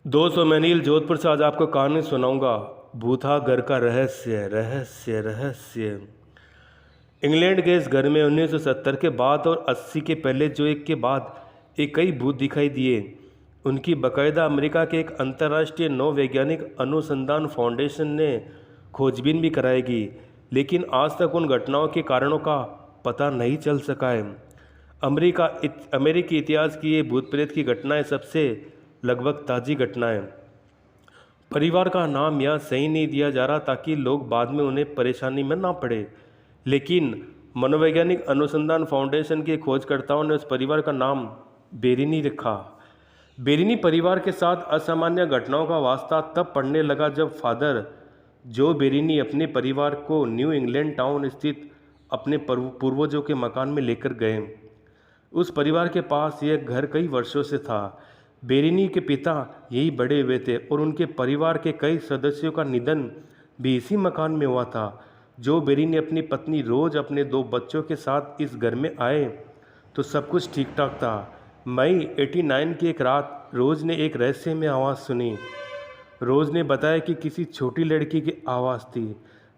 दोस्तों मैं नील जोधपुर से आज आपको कहानी सुनाऊंगा। भूथा घर का रहस्य रहस्य रहस्य। इंग्लैंड के इस घर में 1970 के बाद और 80 के पहले जो एक के बाद एक कई भूत दिखाई दिए। उनकी बाकायदा अमेरिका के एक अंतर्राष्ट्रीय नौ वैज्ञानिक अनुसंधान फाउंडेशन ने खोजबीन भी कराएगी, लेकिन आज तक उन घटनाओं के कारणों का पता नहीं चल सका है। अमेरिकी इतिहास की ये भूत प्रेत की घटनाएं सबसे लगभग ताज़ी घटनाएं। परिवार का नाम यहाँ सही नहीं दिया जा रहा ताकि लोग बाद में उन्हें परेशानी में ना पड़े, लेकिन मनोवैज्ञानिक अनुसंधान फाउंडेशन के खोजकर्ताओं ने उस परिवार का नाम बेरिनी रखा। बेरिनी परिवार के साथ असामान्य घटनाओं का वास्ता तब पड़ने लगा जब फादर जो बेरिनी अपने परिवार को न्यू इंग्लैंड टाउन स्थित अपने पूर्वजों के मकान में लेकर गए। उस परिवार के पास यह घर कई वर्षों से था। बेरिनी के पिता यही बड़े हुए थे और उनके परिवार के कई सदस्यों का निधन भी इसी मकान में हुआ था। जो बेरिनी अपनी पत्नी रोज अपने दो बच्चों के साथ इस घर में आए तो सब कुछ ठीक ठाक था। मई 89 की एक रात रोज ने एक रहस्य में आवाज़ सुनी। रोज ने बताया कि किसी छोटी लड़की की आवाज़ थी।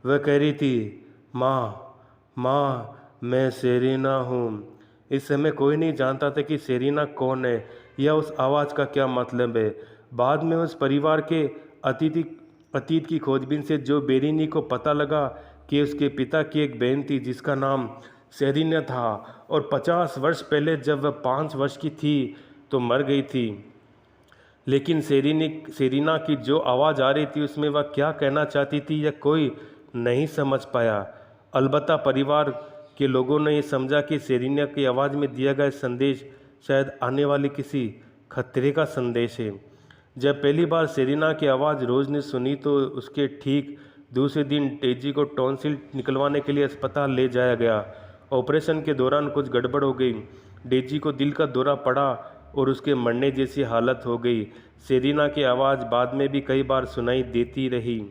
वह कह रही थी, माँ माँ मैं सेरेना हूँ। इस समय कोई नहीं जानता था कि सेरेना कौन है या उस आवाज़ का क्या मतलब है। बाद में उस परिवार के अतीत की खोजबीन से जो बेरिनी को पता लगा कि उसके पिता की एक बहन थी जिसका नाम सेरेना था और 50 वर्ष पहले जब वह 5 वर्ष की थी तो मर गई थी। लेकिन सेरेना की जो आवाज़ आ रही थी उसमें वह क्या कहना चाहती थी यह कोई नहीं समझ पाया। अलबत्ता परिवार के लोगों ने ये समझा कि सेरेना की आवाज़ में दिया गया संदेश शायद आने वाले किसी खतरे का संदेश है। जब पहली बार सेरेना की आवाज़ रोज ने सुनी तो उसके ठीक दूसरे दिन टेजी को टॉन्सिल निकलवाने के लिए अस्पताल ले जाया गया। ऑपरेशन के दौरान कुछ गड़बड़ हो गई। डेजी को दिल का दौरा पड़ा और उसके मरने जैसी हालत हो गई। सेरेना की आवाज़ बाद में भी कई बार सुनाई देती रही।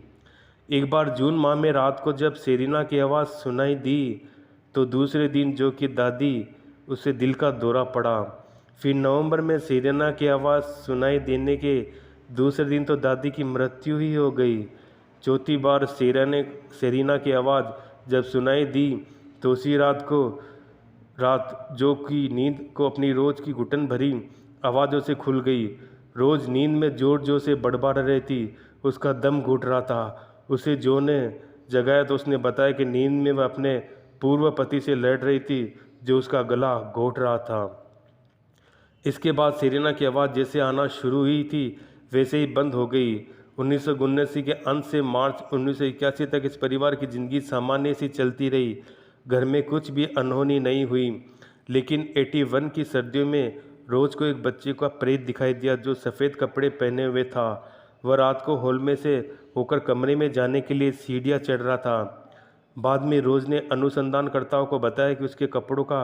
एक बार जून माह में रात को जब सेरेना की आवाज़ सुनाई दी तो दूसरे दिन जो कि दादी उसे दिल का दौरा पड़ा। फिर नवंबर में सेरेना की आवाज़ सुनाई देने के दूसरे दिन तो दादी की मृत्यु ही हो गई। चौथी बार सेरेना की आवाज़ जब सुनाई दी तो उसी रात जो कि नींद को अपनी रोज़ की घुटन भरी आवाज़ों से खुल गई। रोज़ नींद में जोर जोर से बड़बड़ा रही थी। उसका दम घुट रहा था। उसे जो ने जगाया तो उसने बताया कि नींद में वह अपने पूर्व पति से लड़ रही थी जो उसका गला घोट रहा था। इसके बाद सेरेना की आवाज़ जैसे आना शुरू हुई थी वैसे ही बंद हो गई। 1979 के अंत से मार्च 1981 तक इस परिवार की ज़िंदगी सामान्य सी चलती रही। घर में कुछ भी अनहोनी नहीं हुई, लेकिन 81 की सर्दियों में रोज़ को एक बच्चे का प्रेत दिखाई दिया जो सफ़ेद कपड़े पहने हुए था। वह रात को हॉल में से होकर कमरे में जाने के लिए सीढ़ियाँ चढ़ रहा था। बाद में रोज़ ने अनुसंधानकर्ताओं को बताया कि उसके कपड़ों का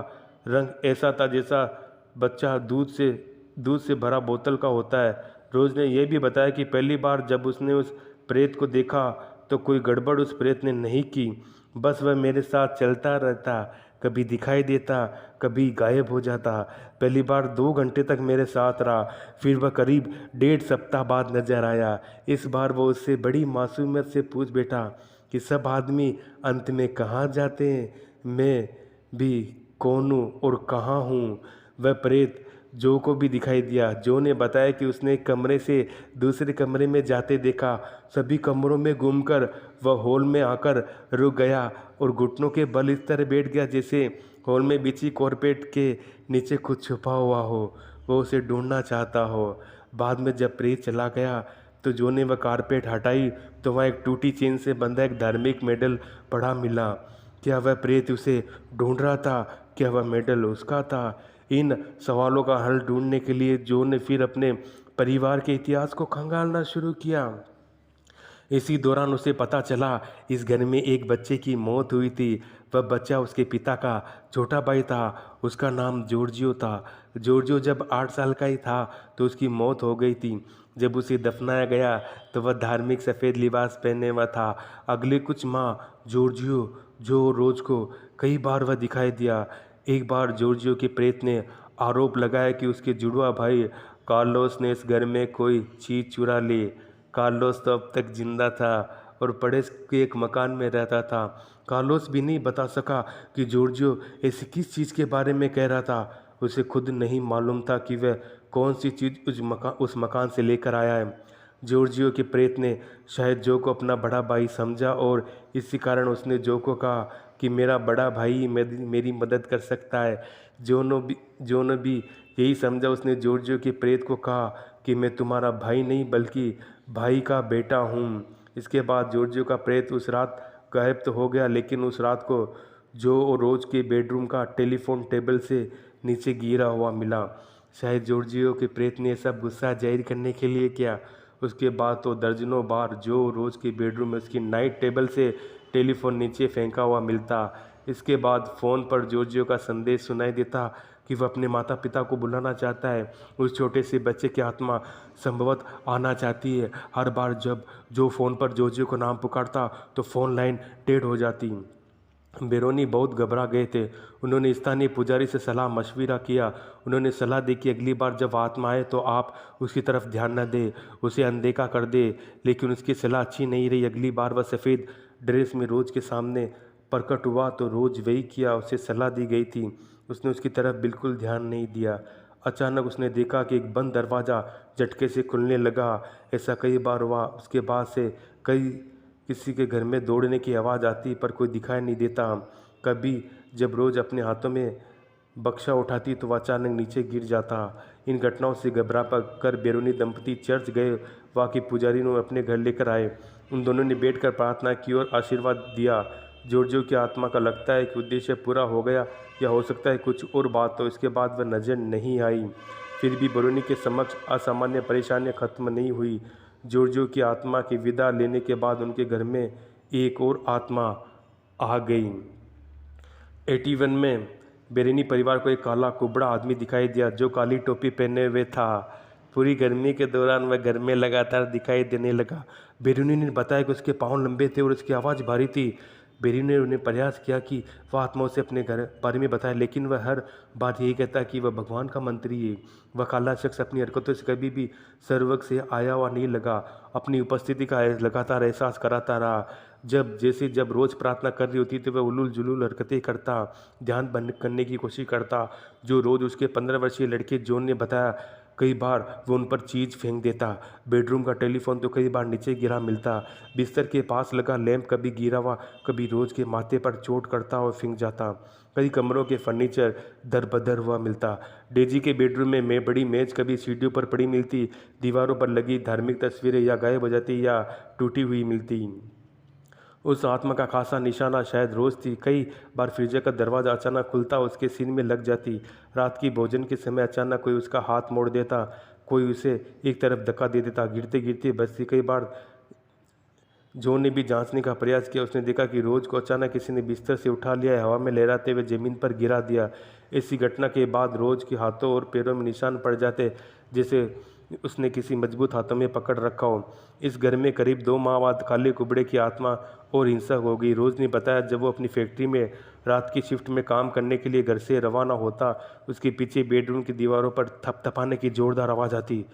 रंग ऐसा था जैसा बच्चा दूध से भरा बोतल का होता है। रोज़ ने यह भी बताया कि पहली बार जब उसने उस प्रेत को देखा तो कोई गड़बड़ उस प्रेत ने नहीं की। बस वह मेरे साथ चलता रहता, कभी दिखाई देता, कभी गायब हो जाता। पहली बार 2 घंटे तक मेरे साथ रहा, फिर वह करीब 1.5 सप्ताह बाद नजर आया। इस बार वो उससे बड़ी मासूमियत से पूछ बैठा कि सब आदमी अंत में कहाँ जाते हैं, मैं भी कौन हूँ और कहाँ हूँ। वह प्रेत जो को भी दिखाई दिया। जो ने बताया कि उसने एक कमरे से दूसरे कमरे में जाते देखा। सभी कमरों में घूमकर वह हॉल में आकर रुक गया और घुटनों के बल इस तरह बैठ गया जैसे हॉल में बिछी कारपेट के नीचे कुछ छुपा हुआ हो, वो उसे ढूंढना चाहता हो। बाद में जब प्रेत चला गया तो जो ने वह कारपेट हटाई तो वहाँ एक टूटी चेन से बंधा एक धार्मिक मेडल पड़ा मिला। क्या वह प्रेत उसे ढूंढ रहा था? क्या वह मेडल उसका था? इन सवालों का हल ढूंढने के लिए जो ने फिर अपने परिवार के इतिहास को खंगालना शुरू किया। इसी दौरान उसे पता चला इस घर में एक बच्चे की मौत हुई थी। वह बच्चा उसके पिता का छोटा भाई था। उसका नाम जॉर्जियो था। जॉर्जियो जब 8 साल का ही था तो उसकी मौत हो गई थी। जब उसे दफनाया गया तो वह धार्मिक सफ़ेद लिबास पहने हुआ था। अगले कुछ माह जॉर्जियो जो रोज को कई बार वह दिखाई दिया। एक बार जॉर्जियो के प्रेत ने आरोप लगाया कि उसके जुड़वा भाई कार्लोस ने इस घर में कोई चीज़ चुरा ली। कार्लोस तो अब तक जिंदा था और पड़ोस के एक मकान में रहता था। कार्लोस भी नहीं बता सका कि जॉर्जियो ऐसी किस चीज़ के बारे में कह रहा था। उसे खुद नहीं मालूम था कि वह कौन सी चीज़ उस मकान से लेकर आया है। जॉर्जियो के प्रेत ने शायद जो को अपना बड़ा भाई समझा और इसी कारण उसने जो को कहा कि मेरा बड़ा भाई मेरी मदद कर सकता है। जो ने भी यही समझा। उसने जॉर्जियो के प्रेत को कहा कि मैं तुम्हारा भाई नहीं बल्कि भाई का बेटा हूँ। इसके बाद जॉर्जियो का प्रेत उस रात गायब तो हो गया, लेकिन उस रात को जो और रोज के बेडरूम का टेलीफोन टेबल से नीचे गिरा हुआ मिला। शायद जॉर्जियो के प्रेत ने सब गुस्सा जाहिर करने के लिए किया। उसके बाद तो दर्जनों बार जो रोज के बेडरूम में उसकी नाइट टेबल से टेलीफोन नीचे फेंका हुआ मिलता। इसके बाद फ़ोन पर जॉर्जियो का संदेश सुनाई देता कि वह अपने माता पिता को बुलाना चाहता है। उस छोटे से बच्चे की आत्मा संभवतः आना चाहती है। हर बार जब जो फ़ोन पर जॉर्जियो का नाम पुकारता तो फ़ोन लाइन डेड हो जाती। बेरोनी बहुत घबरा गए थे। उन्होंने स्थानीय पुजारी से सलाह मशविरा किया। उन्होंने सलाह दी कि अगली बार जब आत्मा आए तो आप उसकी तरफ ध्यान न दें, उसे अनदेखा कर दे। लेकिन उसकी सलाह अच्छी नहीं रही। अगली बार वह सफ़ेद ड्रेस में रोज के सामने प्रकट हुआ तो रोज वही किया उसे सलाह दी गई थी। उसने उसकी तरफ बिल्कुल ध्यान नहीं दिया। अचानक उसने देखा कि एक बंद दरवाज़ा झटके से खुलने लगा। ऐसा कई बार हुआ। उसके बाद से कई किसी के घर में दौड़ने की आवाज़ आती पर कोई दिखाई नहीं देता। कभी जब रोज अपने हाथों में बक्सा उठाती तो वह अचानक नीचे गिर जाता। इन घटनाओं से घबरा कर बेरोनी दंपति चर्च गए। वहाँ के पुजारी ने अपने घर लेकर आए। उन दोनों ने बैठकर प्रार्थना की और आशीर्वाद दिया। जॉर्जियो की आत्मा का लगता है कि उद्देश्य पूरा हो गया, या हो सकता है कुछ और बात हो। इसके बाद वह नजर नहीं आई। फिर भी बेरोनी के समक्ष असामान्य परेशानियां खत्म नहीं हुई। जॉर्जियो की आत्मा की विदा लेने के बाद उनके घर में एक और आत्मा आ गई। 81 में बेरेनी परिवार को एक काला कुबड़ा आदमी दिखाई दिया जो काली टोपी पहने हुए था। पूरी गर्मी के दौरान वह घर में लगातार दिखाई देने लगा। बेरेनी ने बताया कि उसके पाँव लंबे थे और उसकी आवाज़ भारी थी। बेरेनी ने उन्हें प्रयास किया कि वह आत्मा उसे अपने घर बारे में बताए, लेकिन वह हर बार यही कहता कि वह भगवान का मंत्री है। वह काला शख्स अपनी हरकतों से कभी भी सर्वक से आया हुआ नहीं लगा। अपनी उपस्थिति का लगातार एहसास कराता रहा। जब रोज़ प्रार्थना कर रही होती तो वह उलूल जुलूल हरकतें करता, ध्यान बंद करने की कोशिश करता। जो रोज़ उसके 15 वर्षीय लड़के जॉन ने बताया। कई बार वो उन पर चीज़ फेंक देता। बेडरूम का टेलीफोन तो कई बार नीचे गिरा मिलता। बिस्तर के पास लगा लैंप कभी गिरा हुआ, कभी रोज के माथे पर चोट करता और फेंक जाता। कई कमरों के फर्नीचर दर बदर हुआ मिलता। डेजी के बेडरूम में बड़ी मेज कभी सीढ़ियों पर पड़ी मिलती। दीवारों पर लगी धार्मिक तस्वीरें या गायब हो जाती या टूटी हुई मिलती। उस आत्मा का खासा निशाना शायद रोज थी। कई बार फ्रीजर का दरवाज़ा अचानक खुलता, उसके सीन में लग जाती। रात की भोजन के समय अचानक कोई उसका हाथ मोड़ देता, कोई उसे एक तरफ धक्का दे देता। गिरते गिरते बचती। कई बार जॉन ने भी जांचने का प्रयास किया। उसने देखा कि रोज को अचानक किसी ने बिस्तर से उठा लिया है, हवा में लहराते हुए जमीन पर गिरा दिया। ऐसी घटना के बाद रोज के हाथों और पैरों में निशान पड़ जाते, जैसे उसने किसी मजबूत हाथों में पकड़ रखा हो। इस घर में करीब 2 माह बाद काले कुबड़े की आत्मा और हिंसक हो गई। रोज ने बताया जब वो अपनी फैक्ट्री में रात की शिफ्ट में काम करने के लिए घर से रवाना होता, उसके पीछे बेडरूम की दीवारों पर थपथपाने की जोरदार आवाज़ आती।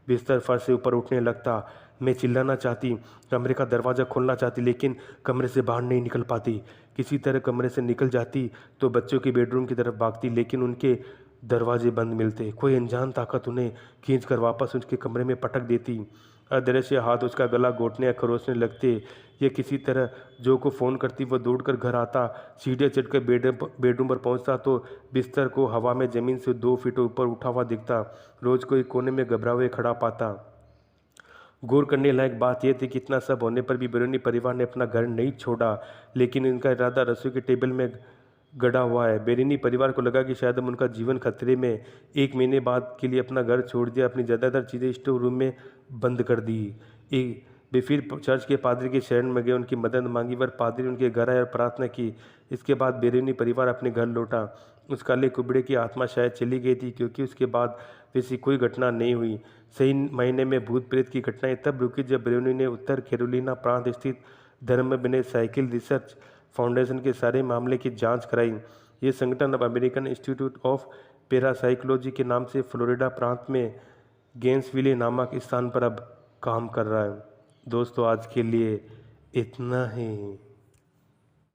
बिस्तर फर्श से ऊपर उठने लगता। मैं चिल्लाना चाहती, कमरे का दरवाज़ा खोलना चाहती, लेकिन कमरे से बाहर नहीं निकल पाती। किसी तरह कमरे से निकल जाती तो बच्चों के बेडरूम की तरफ भागती, लेकिन उनके दरवाजे बंद मिलते। कोई अनजान ताकत उन्हें खींचकर वापस उसके कमरे में पटक देती। अदृश्य हाथ उसका गला घोंटने या खरोचने लगते। ये किसी तरह जो को फ़ोन करती, वह दौड़कर घर आता, सीढ़ियाँ चढ़कर बेडरूम पर पहुंचता तो बिस्तर को हवा में ज़मीन से 2 फीट ऊपर उठा हुआ दिखता। रोज को एक कोने में घबरा हुए खड़ा पाता। गौर करने लायक बात यह थी कि इतना सब होने पर भी बेरोनी परिवार ने अपना घर नहीं छोड़ा, लेकिन इनका इरादा रसोई के टेबल में गड़ा हुआ है। बेरेनी परिवार को लगा कि शायद हम उनका जीवन खतरे में। 1 महीने बाद के लिए अपना घर छोड़ दिया, अपनी ज़्यादातर चीज़ें स्टोर रूम में बंद कर दी। वे फिर चर्च के पादरी के शरण में गए, उनकी मदद मांगी, पर पादरी उनके घर आए और प्रार्थना की। इसके बाद बेरेनी परिवार अपने घर लौटा। उस काले कुबड़े की आत्मा शायद चली गई थी, क्योंकि उसके बाद वैसी कोई घटना नहीं हुई। सही महीने में भूत प्रेत की घटनाएं तब रुकी जब बेरोनी ने उत्तर कैरोलिना प्रांत स्थित धर्म बने साइकिल रिसर्च फाउंडेशन के सारे मामले की जांच कराई। ये संगठन अब अमेरिकन इंस्टीट्यूट ऑफ पैरासाइकोलॉजी के नाम से फ्लोरिडा प्रांत में गेंसविले नामक स्थान पर अब काम कर रहा है। दोस्तों आज के लिए इतना ही।